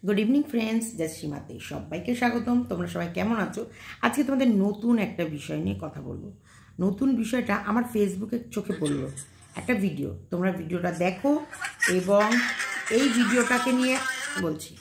Good evening friends, जय श्रीमाते सबाइके स्वागतम। तोमरा सबाई केमन आछो? आज के तोमादेर नतून एक विषय निये कथा बोलबो। नतून विषयटा आमार फेसबुके चोखे पड़लो एक भिडियो। तोमरा भिडियोटा देखो एबं एई भिडियोटाके निये बोलछि।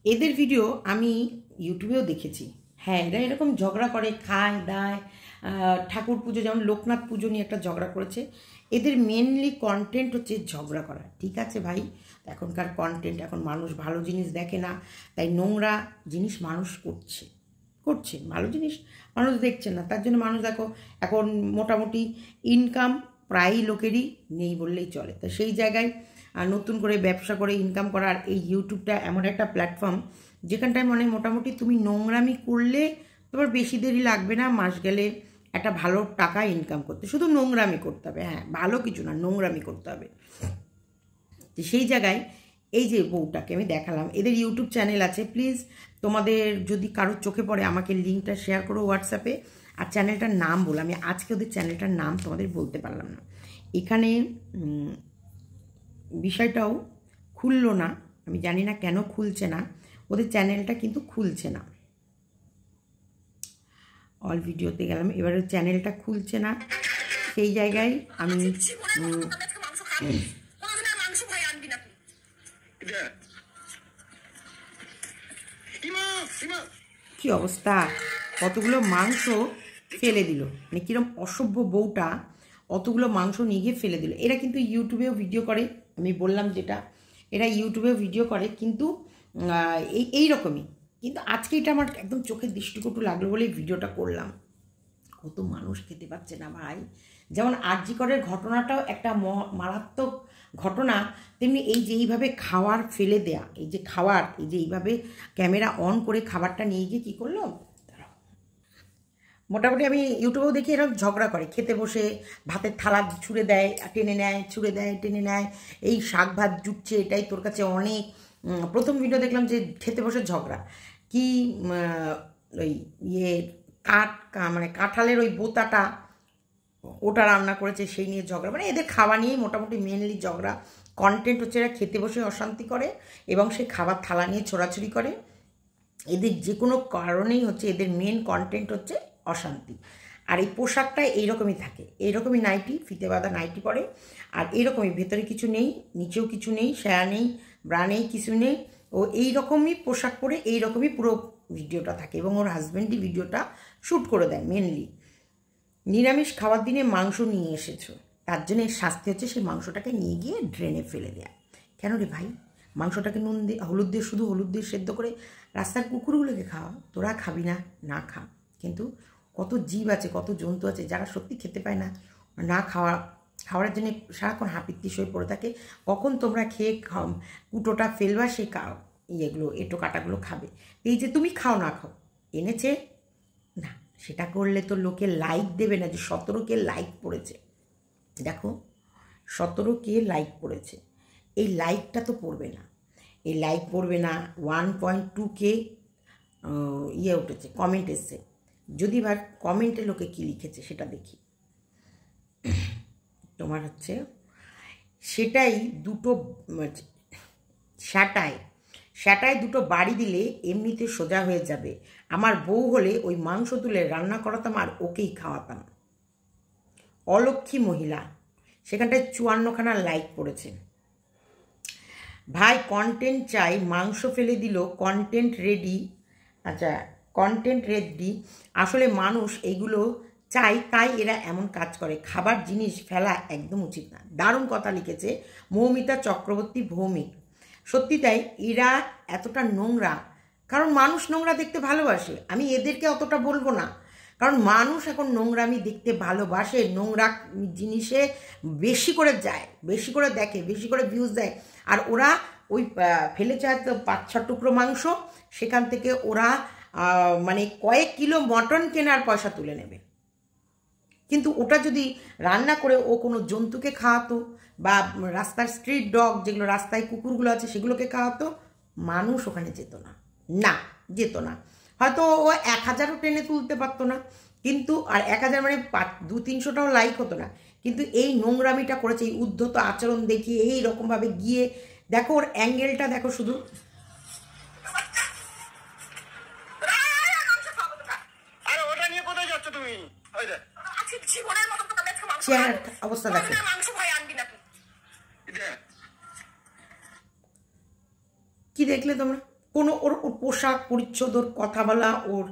এদের ভিডিও আমি ইউটিউবেও দেখেছি। হ্যাঁ, এরা এরকম ঝগড়া করে, খায় দায়। ঠাকুর পুজো যেমন লোকনাথ পুজো নিয়ে একটা ঝগড়া করেছে। এদের মেনলি কন্টেন্ট হচ্ছে ঝগড়া করা। ঠিক আছে ভাই, এখনকার কন্টেন্ট, এখন মানুষ ভালো জিনিস দেখে না, তাই নোংরা জিনিস মানুষ করছে, ভালো জিনিস মানুষ দেখছে না। তার জন্য মানুষ দেখো এখন মোটামুটি ইনকাম প্রায় লোকেরই নেই বললেই চলে। তো সেই জায়গায় নতুন করে ব্যবসা করে ইনকাম করার এই ইউটিউবটা এমন একটা প্ল্যাটফর্ম যেখানটায় মানে মোটামুটি তুমি নোংরামি করলে তোমার বেশি দেরি লাগবে না, মাস গেলে একটা ভালো টাকা ইনকাম করতে। শুধু নোংরামি করতে হবে, হ্যাঁ ভালো কিছু না, নোংরামি করতে হবে। তো সেই জায়গায় এই যে বউটাকে আমি দেখালাম, এদের ইউটিউব চ্যানেল আছে। প্লিজ তোমাদের যদি কারোর চোখে পড়ে আমাকে লিঙ্কটা শেয়ার করো হোয়াটসঅ্যাপে। আর চ্যানেলটার নাম বলো, আমি আজকে ওদের চ্যানেলটার নাম তোমাদের বলতে পারলাম না। এখানে বিষয়টাও খুললো না, আমি জানি না কেন খুলছে না, ওদের চ্যানেলটা কিন্তু খুলছে না। অল ভিডিওতে গেলাম, এবারে চ্যানেলটা খুলছে না। সেই জায়গায় আমি কি অবস্থা, কতগুলো মাংস ফেলে দিল, মানে কিরম অসভ্য বউটা অতগুলো মাংস নিয়ে গিয়ে ফেলে দিল। এরা কিন্তু ইউটিউবেও ভিডিও করে, আমি বললাম যেটা, এরা ইউটিউবেও ভিডিও করে কিন্তু এই রকমই। কিন্তু আজকে এটা আমার একদম চোখের দৃষ্টিকটু লাগলো বলে ভিডিওটা করলাম। কত মানুষ খেতে পাচ্ছে না ভাই। যেমন আরজি করের ঘটনাটাও একটা মারাত্মক ঘটনা, তেমনি এই যে এইভাবে খাবার ফেলে দেয়া, এই যে খাবার, এই যে এইভাবে ক্যামেরা অন করে খাবারটা নিয়ে গিয়ে কী করলো, মোটামুটি আমি ইউটিউবেও দেখি এরকম ঝগড়া করে, খেতে বসে ভাতের থালা ছুঁড়ে দেয়, টেনে নেয়, ছুঁড়ে দেয়, টেনে নেয়, এই শাক ভাত জুটছে, এটাই তোর কাছে অনেক। প্রথম ভিডিও দেখলাম যে খেতে বসে ঝগড়া, কি ওই মানে কাঁঠালের ওই বোতাটা ওটা রান্না করেছে সেই নিয়ে ঝগড়া, মানে এদের খাওয়া নিয়েই মোটামুটি মেনলি ঝগড়া। কন্টেন্ট হচ্ছে এরা খেতে বসে অশান্তি করে এবং সেই খাবার থালা নিয়ে ছোড়াছুড়ি করে। এদের যে কোনো কারণেই হচ্ছে এদের মেন কন্টেন্ট হচ্ছে অশান্তি। আর এই পোশাকটা এইরকমই থাকে, এইরকমই নাইটি, ফিতে বাঁধা নাইটি পরে, আর এইরকমই ভেতরে কিছু নেই, নিচেও কিছু নেই, সায়া নেই, ব্রা নেই, কিছু নেই, ও এইরকমই পোশাক পরে এইরকমই পুরো ভিডিওটা থাকে। এবং ওর হাজব্যান্ডই ভিডিওটা শ্যুট করে দেয়। মেনলি নিরামিষ খাওয়ার দিনে মাংস নিয়ে এসেছো, তার জন্য শাস্তি হচ্ছে সেই মাংসটাকে নিয়ে গিয়ে ড্রেনে ফেলে দেয়া। কেন রে ভাই, মাংসটাকে নুন দিয়ে হলুদ দিয়ে, শুধু হলুদ দিয়ে সেদ্ধ করে রাস্তার কুকুরগুলোকে খাওয়া, তোরা খাবি না, না খা। কিন্তু কত জীব আছে, কত জন্তু আছে যারা সত্যি খেতে পায় না, না খাওয়ার জন্য সারাক্ষণ হাপিত্তিস হয়ে পড়ে থাকে। কখন তোমরা খেয়ে কুটোটা ফেলবা, সেই ইয়েগুলো এঁটো কাটাগুলো খাবে। এই যে তুমি খাও না খাও, এনেছে না, সেটা করলে তো লোকে লাইক দেবে না। যে 17K লাইক পড়েছে, দেখো 17K লাইক পড়েছে, এই লাইকটা তো পড়বে না, এই লাইক পড়বে না। 1.2K ইয়ে উঠেছে, কমেন্ট এসছে। যদি ভাই কমেন্টে লোকে কী লিখেছে সেটা দেখি। তোমার হচ্ছে সেটাই দুটো স্যাটায় দুটো বাড়ি দিলে এমনিতে সোজা হয়ে যাবে। আমার বউ হলে ওই মাংস তুলে রান্না করাতাম আর ওকেই খাওয়াতাম। অলক্ষী মহিলা, সেখানটায় 54খানা লাইক পড়েছে। ভাই কন্টেন্ট চাই, মাংস ফেলে দিল, কন্টেন্ট রেডি। আচ্ছা, কন্টেন্ট রেডি, আসলে মানুষ এইগুলো চাই তাই এরা এমন কাজ করে। খাবার জিনিস ফেলা একদম উচিত না। দারুণ কথা লিখেছে মৌমিতা চক্রবর্তী ভৌমিক। সত্যি তাই, এরা এতটা নোংরা কারণ মানুষ নোংরা দেখতে ভালোবাসে। আমি এদেরকে অতটা বলবো না, কারণ মানুষ এখন নোংরামি দেখতে ভালোবাসে, নোংরা জিনিসে বেশি করে যায়, বেশি করে দেখে, বেশি করে ভিউজ দেয়। আর ওরা ওই ফেলেছে হয়তো 5-6 টুকরো মাংস, সেখান থেকে ওরা মানে কয়েক কিলো মটন কেনার পয়সা তুলে নেবে। কিন্তু ওটা যদি রান্না করে ও কোনো জন্তুকে খাওয়াতো বা রাস্তার স্ট্রিট ডগ যেগুলো রাস্তায় কুকুরগুলো আছে সেগুলোকে খাওয়াতো, মানুষ ওখানে যেত না, না যেত না। হয়তো ও 1000ও টেনে তুলতে পারতো না, কিন্তু আর 1000 মানে 200-300টাও লাইক হতো না, কিন্তু এই নোংরামিটা করেছে, এই উদ্ধত আচরণ দেখিয়ে এই রকমভাবে গিয়ে দেখো ওর অ্যাঙ্গেলটা দেখো শুধু, চেহারার অবস্থা দেখো। কি দেখলে তোমরা? কোনো ওর পোশাক পরিচ্ছদ, ওর কথা বলা, ওর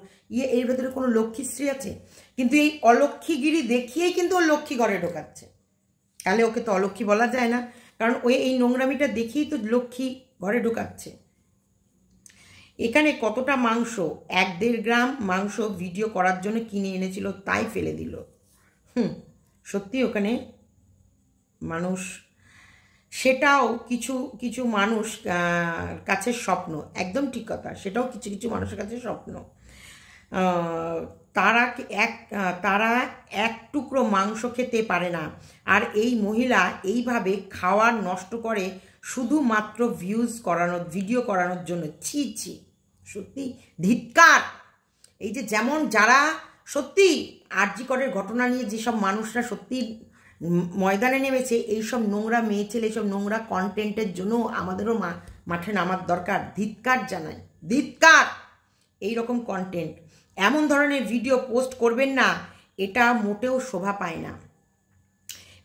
এর ভেতরে কোনো লক্ষ্মীশ্রী আছে? কিন্তু এই অলক্ষ্মীগিরি দেখিয়েই কিন্তু ও লক্ষ্মী ঘরে ঢোকাচ্ছে। তাহলে ওকে তো অলক্ষ্মী বলা যায় না, কারণ ওই এই নোংরামিটা দেখিয়েই তো লক্ষ্মী ঘরে ঢোকাচ্ছে। এখানে কতটা মাংস, 1-1.5 গ্রাম মাংস ভিডিও করার জন্য কিনে এনেছিল, তাই ফেলে দিল। সত্যি ওখানে মানুষ, সেটাও কিছু কিছু মানুষ কাছে স্বপ্ন, একদম ঠিক কথা, সেটাও কিছু কিছু মানুষের কাছে স্বপ্ন। তারা এক টুকরো মাংস খেতে পারে না, আর এই মহিলা এইভাবে খাওয়ার নষ্ট করে শুধুমাত্র ভিডিও করানোর জন্য। ছি ছি, সত্যি ধিক্কার। এই যে যেমন যারা সত্যি আরজি করের ঘটনা নিয়ে যেসব মানুষরা সত্যি ময়দানে নেমেছে, এইসব নোংরা মেয়ে ছেলে, এইসব নোংরা কন্টেন্টের জন্য আমাদেরও মাঠে নামার দরকার। ধিক্কার জানাই, ধিক্কার। এইরকম কন্টেন্ট, এমন ধরনের ভিডিও পোস্ট করবেন না, এটা মোটেও শোভা পায় না।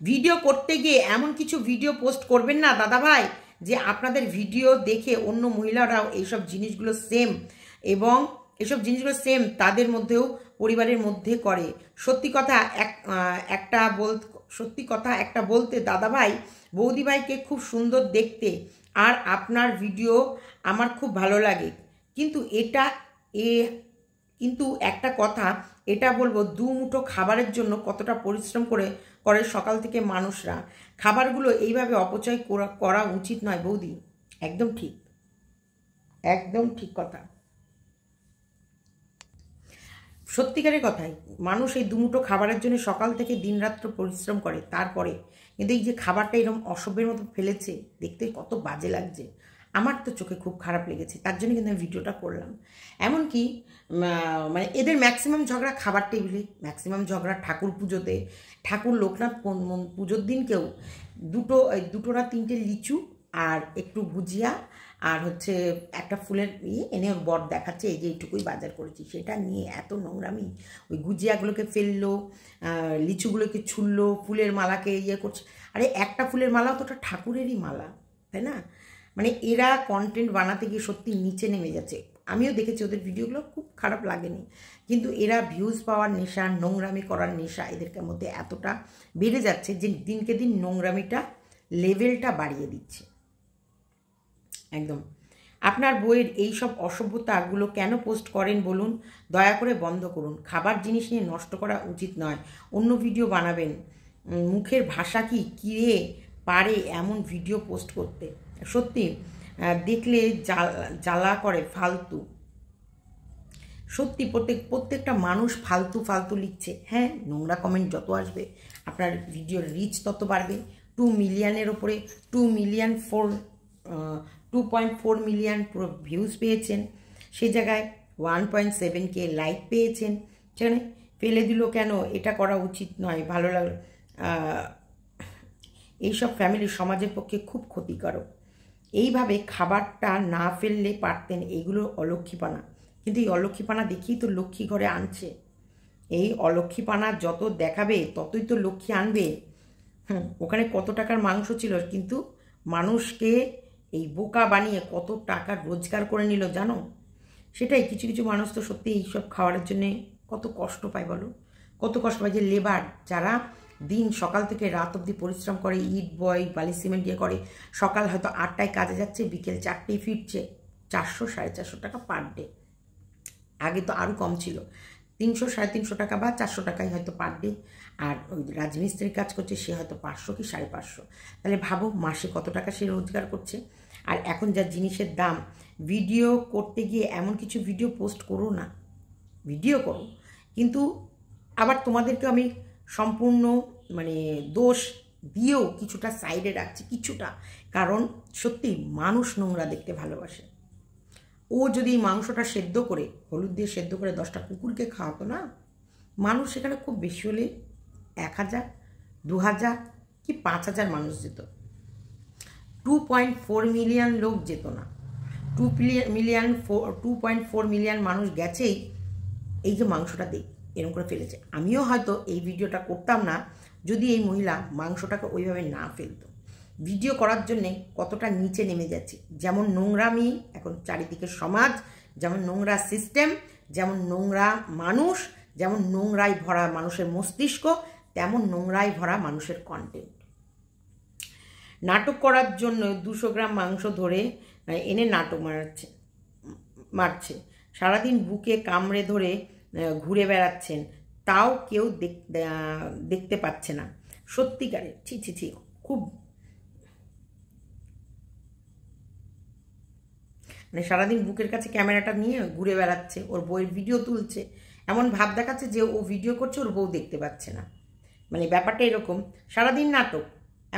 ভিডিও করতে গিয়ে এমন কিছু ভিডিও পোস্ট করবেন না দাদা ভাই, যে আপনাদের ভিডিও দেখে অন্য মহিলারাও এইসব জিনিসগুলো সেম, এবং এসব জিনিসগুলো সেম তাদের মধ্যেও, পরিবারের মধ্যে করে। সত্যি কথা একটা বলতে দাদা ভাই বৌদি ভাইকে খুব সুন্দর দেখতে, আর আপনার ভিডিও আমার খুব ভালো লাগে, কিন্তু একটা কথা এটা বলবো, 2 মুঠো খাবারের জন্য কতটা পরিশ্রম করে সকাল থেকে মানুষরা। খাবারগুলো এইভাবে অপচয় করা উচিত নয় বৌদি, একদম ঠিক, একদম ঠিক কথা। সত্যিকারের কথাই, মানুষ এই 2 মুঠো খাবারের জন্য সকাল থেকে দিনরাত্র পরিশ্রম করে, তারপরে কিন্তু এই যে খাবারটা এরকম অসভ্যের মতো ফেলেছে, দেখতে কত বাজে লাগছে। আমার তো চোখে খুব খারাপ লেগেছে, তার জন্য কিন্তু আমি ভিডিওটা করলাম। এমনকি মানে এদের ম্যাক্সিমাম ঝগড়া খাবার টেবিলে, ম্যাক্সিমাম ঝগড়া ঠাকুর পুজোতে। ঠাকুর লোকনাথ পুজোর দিনকেও 2টো না 3টে লিচু আর একটু গুজিয়া আর হচ্ছে একটা ফুলের এনে ওর বর দেখাচ্ছে, এই যে এইটুকুই বাজার করেছি, সেটা নিয়ে এত নোংরামি। ওই গুজিয়াগুলোকে ফেললো, লিচুগুলোকে ছুললো, ফুলের মালাকে করছে। আরে একটা ফুলের মালাও তো ওটা ঠাকুরেরই মালা, তাই না? মানে এরা কন্টেন্ট বানাতে গিয়ে সত্যি নিচে নেমে যাচ্ছে। আমিও দেখেছি ওদের ভিডিওগুলো, খুব খারাপ লাগেনি, কিন্তু এরা ভিউজ পাওয়ার নেশা, নোংরামি করার নেশা এদেরকে মধ্যে এতটা বেড়ে যাচ্ছে যে দিনকে দিন নোংরামিটা লেভেলটা বাড়িয়ে দিচ্ছে একদম। আপনার বইয়ের এই সব অসভ্যতাগুলো কেন পোস্ট করেন বলুন? দয়া করে বন্ধ করুন। খাবার জিনিস নিয়ে নষ্ট করা উচিত নয়। অন্য ভিডিও বানাবেন। মুখের ভাষা কি পারে এমন ভিডিও পোস্ট করতে? সত্যি দেখলে জ্বালা করে, ফালতু। সত্যি প্রত্যেকটা মানুষ ফালতু লিখছে। হ্যাঁ, নোংরা কমেন্ট যত আসবে আপনার ভিডিওর রিচ তত বাড়বে। 2 মিলিয়নের ওপরে 2.4 মিলিয়ন পুরো ভিউজ পেয়েছেন, সেই জায়গায় 1.7K লাইক পেয়েছেন। সেখানে ফেলে দিল কেন? এটা করা উচিত নয়, ভালো লাগলো। এইসব ফ্যামিলি সমাজের পক্ষে খুব ক্ষতিকারক। এইভাবে খাবারটা না ফেললে পারতেন, এইগুলো অলক্ষীপানা। কিন্তু এই অলক্ষীপানা দেখেই তো লক্ষ্মী ঘরে আনছে। এই অলক্ষীপানা যত দেখাবে ততই তো লক্ষ্মী আনবে। ওখানে কত টাকার মাংস ছিল, কিন্তু মানুষকে এই বোকা বানিয়ে কত টাকা রোজগার করে নিল জানো? সেটাই, কিছু কিছু মানুষ তো সত্যি এইসব খাওয়ার জন্যে কত কষ্ট পায় বলো, কত কষ্ট পায়। যে লেবার যারা দিন সকাল থেকে রাত অবধি পরিশ্রম করে, ইট বয়, বালি সিমেন্ট দিয়ে করে, সকাল হয়তো 8টায় কাজে যাচ্ছে, বিকেল 4টেয় ফিরছে, 400-450 টাকা পার ডে। আগে তো আরও কম ছিল, 300-350 টাকা বা 400 টাকাই হয়তো পার ডে। আর ওই রাজমিস্ত্রির কাজ করছে, সে হয়তো 500 কি 550। তাহলে ভাবো মাসে কত টাকা সে রোজগার করছে। আর এখন যা জিনিসের দাম, ভিডিও করতে গিয়ে এমন কিছু ভিডিও পোস্ট করো না, ভিডিও করো, কিন্তু আবার তোমাদেরকে আমি সম্পূর্ণ মানে দোষ দিয়েও কিছুটা সাইডে রাখছি, কিছুটা, কারণ সত্যি মানুষ নোংরা দেখতে ভালোবাসে। ও যদি মাংসটা সেদ্ধ করে হলুদ দিয়ে সেদ্ধ করে 10টা কুকুরকে খাওয়াতো না, মানুষ সেখানে খুব বেশি হলে 1000, 2000 কি 5000 মানুষ যেত, 2.4 মিলিয়ন লোক যেত না। 2.4 মিলিয়ন মানুষ গেছেই এই যে মাংসটা দেখ এরকম করে ফেলেছে। আমিও হয়তো এই ভিডিওটা করতাম না যদি এই মহিলা মাংসটাকে ওইভাবে না ফেলতো। ভিডিও করার জন্যে কতটা নিচে নেমে যাচ্ছে, যেমন নোংরামি এখন চারিদিকে সমাজ, যেমন নোংরা সিস্টেম, যেমন নোংরা মানুষ, যেমন নোংরায় ভরা মানুষের মস্তিষ্ক, তেমন নোংরায় ভরা মানুষের কন্টেন্ট। নাটক করার জন্য 200 গ্রাম মাংস ধরে এনে নাটক মারছে, সারাদিন বুকে কামড়ে ধরে ঘুরে বেড়াচ্ছেন, তাও কেউ দেখতে পাচ্ছে না। সত্যিকারে ছি ছি ছি, খুব মানে সারাদিন বুকের কাছে ক্যামেরাটা নিয়ে ঘুরে বেড়াচ্ছে, ওর বউয়ের ভিডিও তুলছে, এমন ভাব দেখাচ্ছে যে ও ভিডিও করছে, ওর বউ দেখতে পাচ্ছে না। মানে ব্যাপারটা এরকম, সারাদিন নাটক,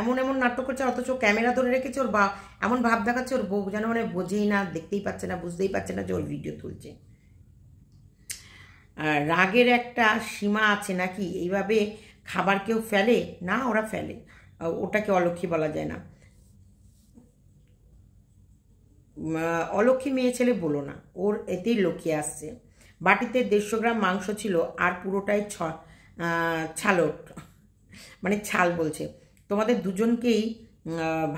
এমন এমন নাটক করছে, অথচ ক্যামেরা ধরে রেখেছে, ওর বা এমন ভাব দেখাচ্ছে ওর বউ যেন মানে বোঝেই না, দেখতেই পাচ্ছে না, বুঝতেই পারছে না যে ওর ভিডিও তুলছে। রাগের একটা সীমা আছে নাকি? এইভাবে খাবার কেউ ফেলে না? ওরা ফেলে, ওটাকে অলক্ষী বলা যায় না। অলক্ষী মেয়ে ছেলে বলো না, ওর এতেই লক্ষ্যে আসছে। বাটিতে 150 গ্রাম মাংস ছিল আর পুরোটাই ছালট, মানে ছাল বলছে। তোমাদের দুজনকেই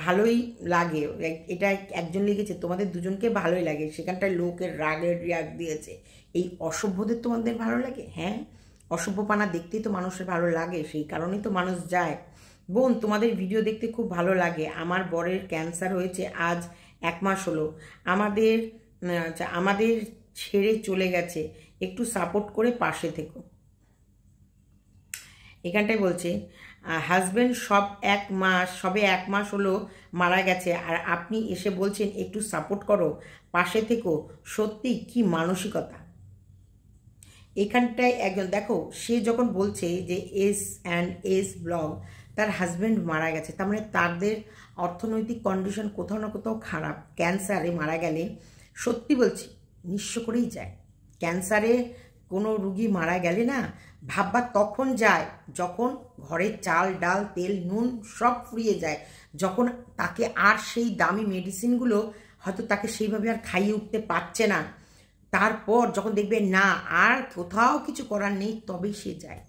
ভালোই লাগে, এটা একজন লিখেছে, তোমাদের দুজনকে ভালোই লাগে, সেখানটায় লোকের রাগের রিয়াক দিয়েছে। এই অসভ্যদের তোমাদের ভালো লাগে? হ্যাঁ, অসভ্যপানা দেখতেই তো মানুষের ভালো লাগে, সেই কারণেই তো মানুষ যায়। বোন, তোমাদের ভিডিও দেখতে খুব ভালো লাগে। আমার বরের ক্যান্সার হয়েছে আজ 1 মাস হলো, আমাদের ছেড়ে চলে গেছে, একটু সাপোর্ট করে পাশে থেকো। এখানটায় বলছে হাজব্যান্ড সবে 1 মাস হলো মারা গেছে, আর আপনি এসে বলছেন একটু সাপোর্ট করো, পাশে থেকো। সত্যি কি মানসিকতা! এখানটায় একজন দেখো, সে যখন বলছে যে S&S ব্লগ, তার হাজব্যান্ড মারা গেছে, তার মানে তাদের অর্থনৈতিক কন্ডিশন কোথাও না কোথাও খারাপ। ক্যান্সারে মারা গেলে সত্যি বলছি নিঃস্ব করেই যায়। ক্যান্সারে কোনো রুগী মারা গেলে না ভাববা তখন যায় যখন ঘরের চাল ডাল তেল নুন সব ফুরিয়ে যায়, যখন তাকে আর সেই দামি মেডিসিনগুলো হয়তো তাকে সেইভাবে আর খাইয়ে উঠতে পারছে না, তারপর যখন দেখবে না আর কোথাও কিছু করার নেই, তবেই সে যায়।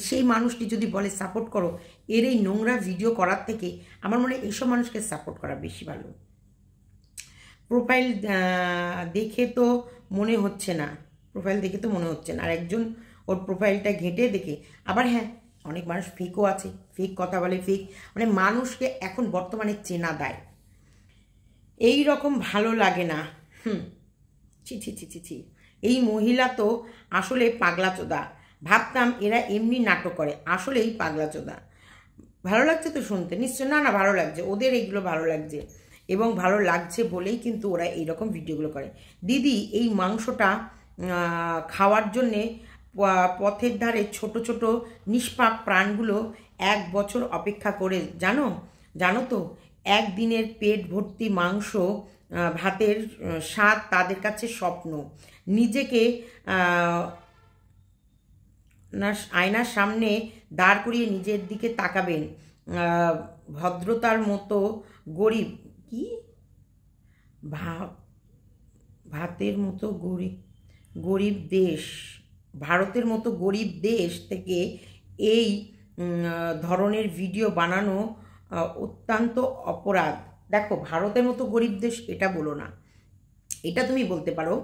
সেই মানুষটি যদি বলে সাপোর্ট করো, এর এই নোংরা ভিডিও করার থেকে আমার মনে হয় এইসব মানুষকে সাপোর্ট করা বেশি ভালো। প্রোফাইল দেখে তো মনে হচ্ছে না, আর একজন ওর প্রোফাইলটা ঘেঁটে দেখে আবার, হ্যাঁ অনেক মানুষ ফেকও আছে, ফেক কথা বলে, ফেক মানে মানুষকে এখন বর্তমানে চেনা দেয়। এই রকম ভালো লাগে না। ছি ছি ছি ছি ছি, এই মহিলা তো আসলে পাগলাচোদা। ভাবতাম এরা এমনি নাটক করে, আসলেই পাগলাচোদা। ভালো লাগছে তো শুনতে? নিশ্চয় না, ভালো লাগছে, ওদের এইগুলো ভালো লাগছে, এবং ভালো লাগছে বলেই কিন্তু ওরা এইরকম ভিডিওগুলো করে। দিদি, এই মাংসটা খাওয়ার জন্যে পথের ধারে ছোট ছোট নিষ্পাপ প্রাণগুলো 1 বছর অপেক্ষা করে, জানো তো, একদিনের পেট ভর্তি মাংস ভাতের স্বাদ তাদের কাছে স্বপ্ন। নিজেকে আয়নার সামনে দাঁড় করিয়ে নিজের দিকে তাকাবেন, ভদ্রতার মতো গরিব কি ভাতের মতো গরিব দেশ, ভারতের মতো গরিব দেশ থেকে এই ধরনের ভিডিও বানানো অত্যন্ত অপরাধ। দেখো, ভারতের মতো গরিব দেশ এটা বলো না, এটা তুমি বলতে পারো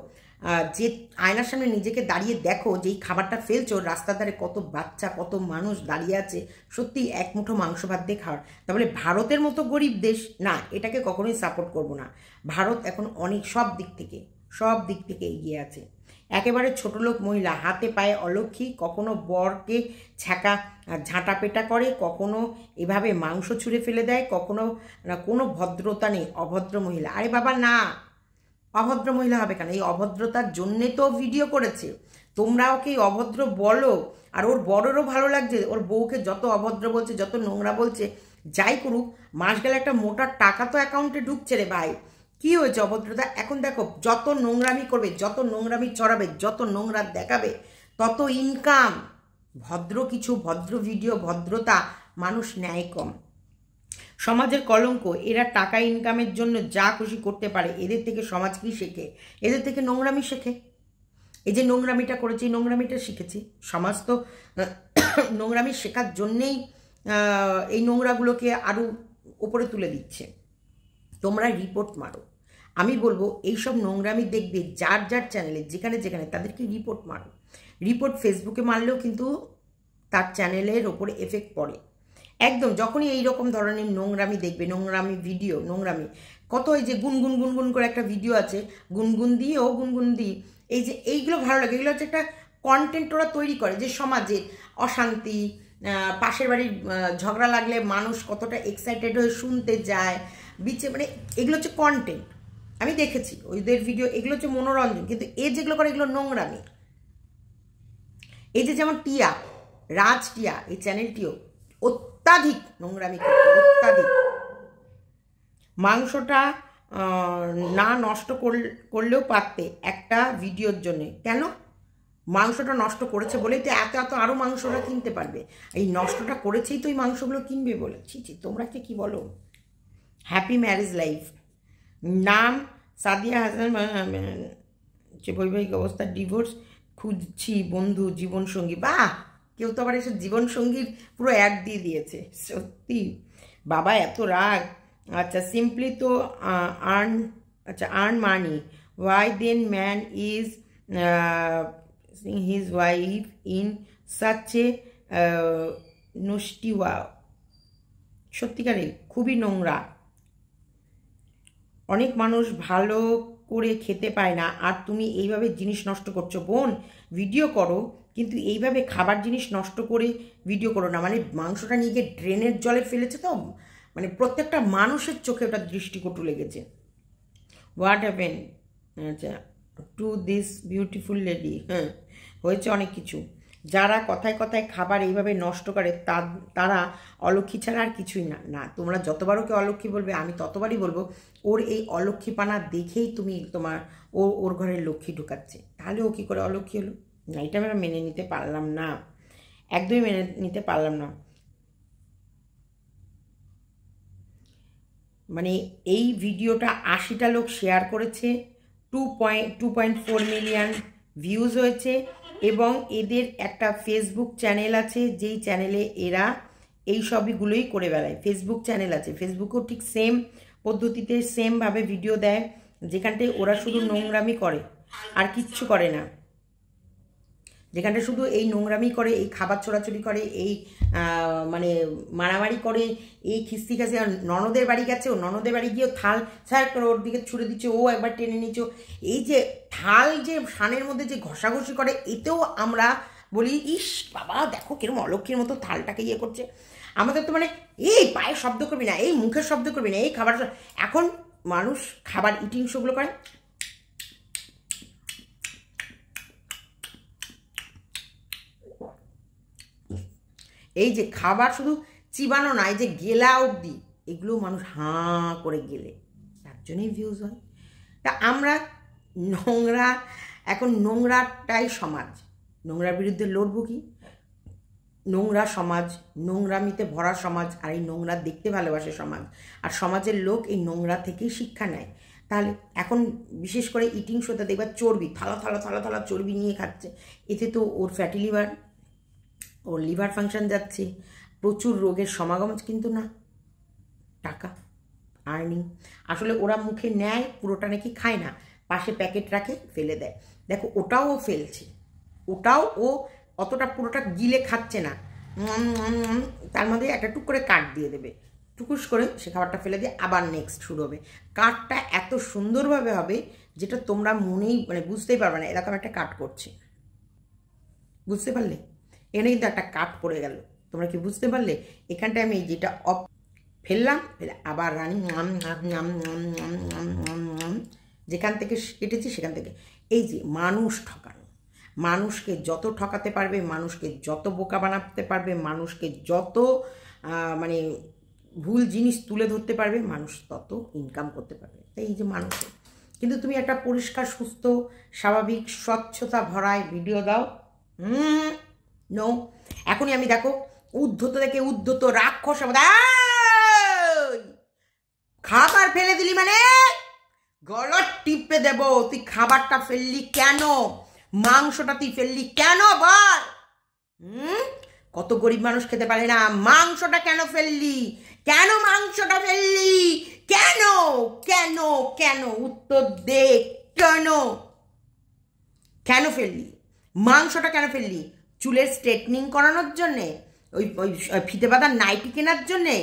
যে আয়নার সামনে নিজেকে দাঁড়িয়ে দেখো যে এই খাবারটা ফেলছো, রাস্তার ধারে কত বাচ্চা কত মানুষ দাঁড়িয়ে আছে, সত্যি এক মুঠো মাংস ভাত দিয়ে খাওয়ার। তাহলে ভারতের মতো গরিব দেশ না, এটাকে কখনোই সাপোর্ট করব না। ভারত এখন অনেক সব দিক থেকে এগিয়ে আছে। একেবারে ছোটলোক মহিলা, হাতে পায়ে অলক্ষী, কখনো বরকে ঝাঁটাপেটা করে, কখনো এভাবে মাংস ছুঁড়ে ফেলে দেয়, কখনো কোনো ভদ্রতা নেই, অভদ্র মহিলা। আরে বাবা না, অভদ্র মহিলা হবে কেন? এই অভদ্রতার জন্যে তো ভিডিও করেছে। তোমরা ওকে অভদ্র বলো, আর ওর বড়রও ভালো লাগছে ওর বউকে যত অভদ্র বলছে, যত নোংরা বলছে। যাই করুক, মাস গেলে একটা মোটা টাকা তো অ্যাকাউন্টে ঢুকছে রে ভাই। কি হয়েছে অভদ্রতা? এখন দেখো, যত নোংরামি করবে, যত নোংরামি চড়াবে, যত নোংরা দেখাবে, তত ইনকাম। ভদ্র কিছু, ভদ্র ভিডিও, ভদ্রতা মানুষ নেয় কম। সমাজের কলঙ্ক। এরা টাকা ইনকামের জন্য যা খুশি করতে পারে। এদের থেকে সমাজ কি শেখে? এদের থেকে নোংরামি শেখে। এই যে নোংরামিটা করেছে, এই নোংরামিটা শিখেছে সমাজ। তো নোংরামি শেখার জন্যেই এই নোংরাগুলোকে আরও ওপরে তুলে দিচ্ছে। তোমরা রিপোর্ট মারো। আমি বলবো এইসব নোংরামি দেখবে যার যার চ্যানেলে, যেখানে যেখানে, তাদেরকে রিপোর্ট মারো। রিপোর্ট ফেসবুকে মারলেও কিন্তু তার চ্যানেলের ওপরে এফেক্ট পড়ে একদম। যখনই এইরকম ধরনের নোংরামি দেখবে, নোংরামি ভিডিও, নোংরামি কত, এই যে গুনগুন গুনগুন করে একটা ভিডিও আছে, গুনগুন দিয়ে ও গুনগুন দিয়ে, এই যে এইগুলো ভালো লাগে। এগুলো হচ্ছে একটা কন্টেন্ট ওরা তৈরি করে, যে সমাজে অশান্তি, পাশের বাড়ির ঝগড়া লাগলে মানুষ কতটা এক্সাইটেড হয়ে শুনতে যায় বিচে, মানে এগুলো হচ্ছে কন্টেন্ট। আমি দেখেছি ওইদের ভিডিও, এগুলো হচ্ছে মনোরঞ্জন। কিন্তু এ যেগুলো করে এগুলো নোংরামি। এই যে যেমন টিয়া, রাজ টিয়া, এই চ্যানেলটিও অত্যাধিক নোংরামি করতে, অত্যাধিক। মাংসটা না নষ্ট করলেও পারতে একটা ভিডিওর জন্যে। কেন? মাংসটা নষ্ট করেছে বলেই তো এত এত আরও মাংসটা কিনতে পারবে। এই নষ্টটা করেছেই তো এই মাংসগুলো কিনবে বলে। ছি, তোমরা কি বলো? Happy marriage life. নাম সাদিয়া হাসান। বৈবাহিক অবস্থা ডিভোর্স, খুঁজছি বন্ধু জীবনসঙ্গী। বাহ, কেউ তো আবার এসে জীবনসঙ্গীর পুরো অ্যাড দিয়ে দিয়েছে। সত্যি বাবা, এত রাগ। আচ্ছা, simply to earn money, why then man is his wife in such a নষ্টিওয়া। সত্যিকারে খুবই নোংরা। অনেক মানুষ ভালো করে খেতে পায় না, আর তুমি এইভাবে জিনিস নষ্ট করছো। বোন, ভিডিও করো, কিন্তু এইভাবে খাবার জিনিস নষ্ট করে ভিডিও করো না। মানে মাংসটা নিয়ে গিয়ে ড্রেনের জলে ফেলেছে, তো মানে প্রত্যেকটা মানুষের চোখে ওটা দৃষ্টিকটু লেগেছে। হোয়াট হ্যাপেন আচ্ছা টু দিস বিউটিফুল লেডি? হ্যাঁ, হয়েছে অনেক কিছু। যারা কথায় কথায় খাবার এইভাবে নষ্ট করে তারা অলক্ষী ছাড়া আর কিছুই না। না, তোমরা যতবার ওকে অলক্ষী বলবে, আমি ততবারই বলবো ওর এই অলক্ষীপানা দেখেই তুমি ওর ঘরের লক্ষ্মী ঢুকাচ্ছে। তাহলে ও কী করে অলক্ষী হলো? না, এটা আমরা মেনে নিতে পারলাম না, একদমই মেনে নিতে পারলাম না। মানে এই ভিডিওটা 80টা লোক শেয়ার করেছে, 2.4 মিলিয়ন ভিউজ হয়েছে, এবং এদের একটা ফেসবুক চ্যানেল আছে, যেই চ্যানেলে এরা এই সবগুলোই করে বেড়ায়। ফেসবুক চ্যানেল আছে, ফেসবুকেও ঠিক সেম পদ্ধতিতে সেমভাবে ভিডিও দেয়, যেখানটায় ওরা শুধু নোংরামি করে আর কিচ্ছু করে না। যেখানটা শুধু এই নোংরামি করে, এই খাবার ছোড়াছড়ি করে, এই মানে মারামারি করে, এই খিস্তি খাসি। আর ননদের বাড়ি গেছে, ও ননদের বাড়ি গিয়েও থাল স্যার করে ওর দিকে ছুড়ে দিচ্ছে, ও একবার টেনে নিচ্ছে। এই যে থাল যে সানের মধ্যে যে ঘষাঘষি করে, এতেও আমরা বলি ইস বাবা দেখো কিরম অলক্ষীর মতো থালটাকে ইয়ে করছে। আমাদের তো মানে এই পায়ে শব্দ করবি না, এই মুখের শব্দ করবি না, এই খাবার। এখন মানুষ খাবার ইটিং শোগুলো করে, এই যে খাবার শুধু চিবানো না, এই যে গেলা অবধি, এগুলো মানুষ হাঁ করে গেলে, তার জন্যই ভিউজ হয়। তা আমরা নোংরা, এখন নোংরাটাই সমাজ, নোংরার বিরুদ্ধে লড়বো কি? নোংরা সমাজ, নোংরামিতে ভরা সমাজ, আর এই নোংরা দেখতে ভালোবাসে সমাজ, আর সমাজের লোক এই নোংরা থেকেই শিক্ষা নেয়। তাহলে এখন বিশেষ করে ইটিং শোতে দেখবা চর্বি, থালা থালা থালা থালা চর্বি নিয়ে খাচ্ছে। এতে তো ওর ফ্যাটি লিভার, ওর লিভার ফাংশন যাচ্ছে, প্রচুর রোগের সমাগম। কিন্তু না, টাকা, আর্নিং। আসলে ওরা মুখে নেয়, পুরোটা নাকি খায় না, পাশে প্যাকেট রাখে, ফেলে দেয়। দেখো ওটাও ও ফেলছে, ওটাও ও অতটা পুরোটা গিলে খাচ্ছে না, তার মধ্যে একটা টুক করে কাট দিয়ে দেবে, টুকুস করে সে খাবারটা ফেলে দিয়ে আবার নেক্সট শুরু হবে। কাটটা এত সুন্দরভাবে হবে যেটা তোমরা মনেই মানে বুঝতেই পারবে না এরকম একটা কাট করছে। বুঝতে পারলে? এখানে কিন্তু একটা কাট পড়ে গেল, তোমরা কি বুঝতে পারলে? এখানটায় আমি যেটা ফেললাম, ফেলে আবার রানি যেখান থেকে কেটেছি সেখান থেকে। এই যে মানুষ ঠকানো, মানুষকে যত ঠকাতে পারবে, মানুষকে যত বোকা বানাতে পারবে, মানুষকে যত মানে ভুল জিনিস তুলে ধরতে পারবে, মানুষ তত ইনকাম করতে পারবে। তাই এই যে মানুষের, কিন্তু তুমি একটা পরিষ্কার, সুস্থ, স্বাভাবিক, স্বচ্ছতা ভরায় ভিডিও দাও, নো। এখনই আমি দেখো উদ্ধত থেকে উদ্ধত রাক্ষস, খাবার ফেলে দিলি মানে গলা টিপে দেব। তুই খাবারটা ফেললি কেন? মাংসটা তুই ফেললি কেন বল? কত গরিব মানুষ খেতে পারে না, মাংসটা কেন ফেললি? কেন মাংসটা ফেললি? কেন কেন কেন? উত্তর দে, কেন কেন ফেললি? মাংসটা কেন ফেললি? চুলের স্ট্রেটনিং করানোর জন্যে? ওই ওই ফিতে বাঁধার নাইটি কেনার জন্যে?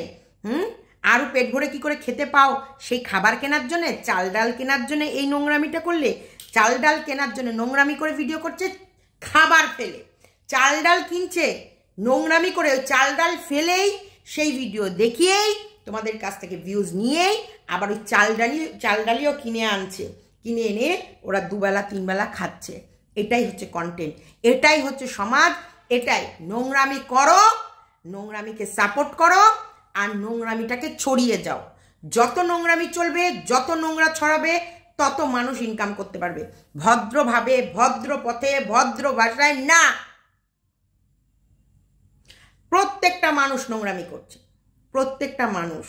আরও পেট ভরে কী করে খেতে পাও সেই খাবার কেনার জন্যে? চাল ডাল কেনার জন্যে এই নোংরামিটা করলে? চাল ডাল কেনার জন্য নোংরামি করে ভিডিও করছে, খাবার ফেলে চাল ডাল কিনছে, নোংরামি করে ওই চাল ডাল ফেলেই সেই ভিডিও দেখিয়েই তোমাদের কাছ থেকে ভিউজ নিয়েই আবার ওই চাল ডালিও কিনে আনছে, কিনে এনে ওরা দুবেলা তিনবেলা খাচ্ছে। এটাই হচ্ছে কন্টেন্ট, এটাই হচ্ছে সমাজ, এটাই। নোংরামি করো, নোংরামিকে সাপোর্ট করো, আর নোংরামিটাকে ছড়িয়ে যাও। যত নোংরামি চলবে, যত নোংরা ছড়াবে, তত মানুষ ইনকাম করতে পারবে। ভদ্রভাবে, ভদ্র পথে, ভদ্র ভাষায় না। প্রত্যেকটা মানুষ নোংরামি করছে, প্রত্যেকটা মানুষ।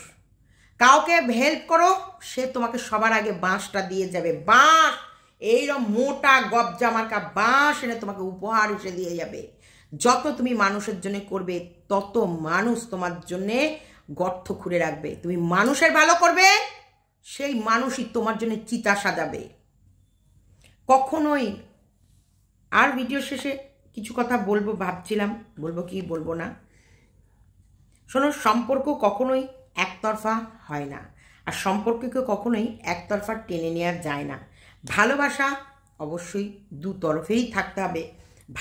কাউকে হেল্প করো, সে তোমাকে সবার আগে বাঁশটা দিয়ে যাবে। বাঁশ, এইরকম মোটা গবজা মার্কা বাঁশ এনে তোমাকে উপহার এসে দিয়ে যাবে। যত তুমি মানুষের জন্য করবে, তত মানুষ তোমার জন্যে গর্ত খুঁড়ে রাখবে। তুমি মানুষের ভালো করবে, সেই মানুষই তোমার জন্য চিতা সাজাবে। কখনোই। আর ভিডিও শেষে কিছু কথা বলবো ভাবছিলাম, বলবো কি বলবো না। শোনো, সম্পর্ক কখনোই একতরফা হয় না, আর সম্পর্ককে কখনোই একতরফা টেনে নেওয়া যায় না। ভালোবাসা অবশ্যই দু তরফেই থাকতে হবে।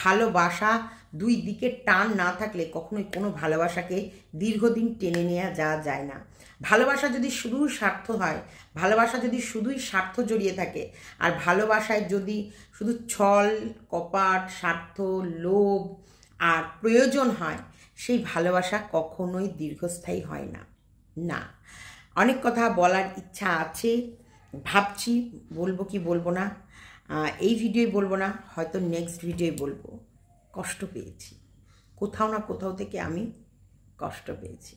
ভালোবাসা দুই দিকে টান না থাকলে কখনোই কোনো ভালোবাসাকে দীর্ঘদিন টেনে নেওয়া যাওয়া যায় না। ভালোবাসা যদি শুধুই স্বার্থ হয়, ভালোবাসা যদি শুধুই স্বার্থ জড়িয়ে থাকে, আর ভালোবাসায় যদি শুধু ছল কপাট, স্বার্থ, লোভ আর প্রয়োজন হয়, সেই ভালোবাসা কখনোই দীর্ঘস্থায়ী হয় না। না, অনেক কথা বলার ইচ্ছা আছে, ভাবছি বলবো কি বলবো না। এই ভিডিওই বলবো না, হয়তো নেক্সট ভিডিওই বলবো। কষ্ট পেয়েছি, কোথাও না কোথাও থেকে আমি কষ্ট পেয়েছি।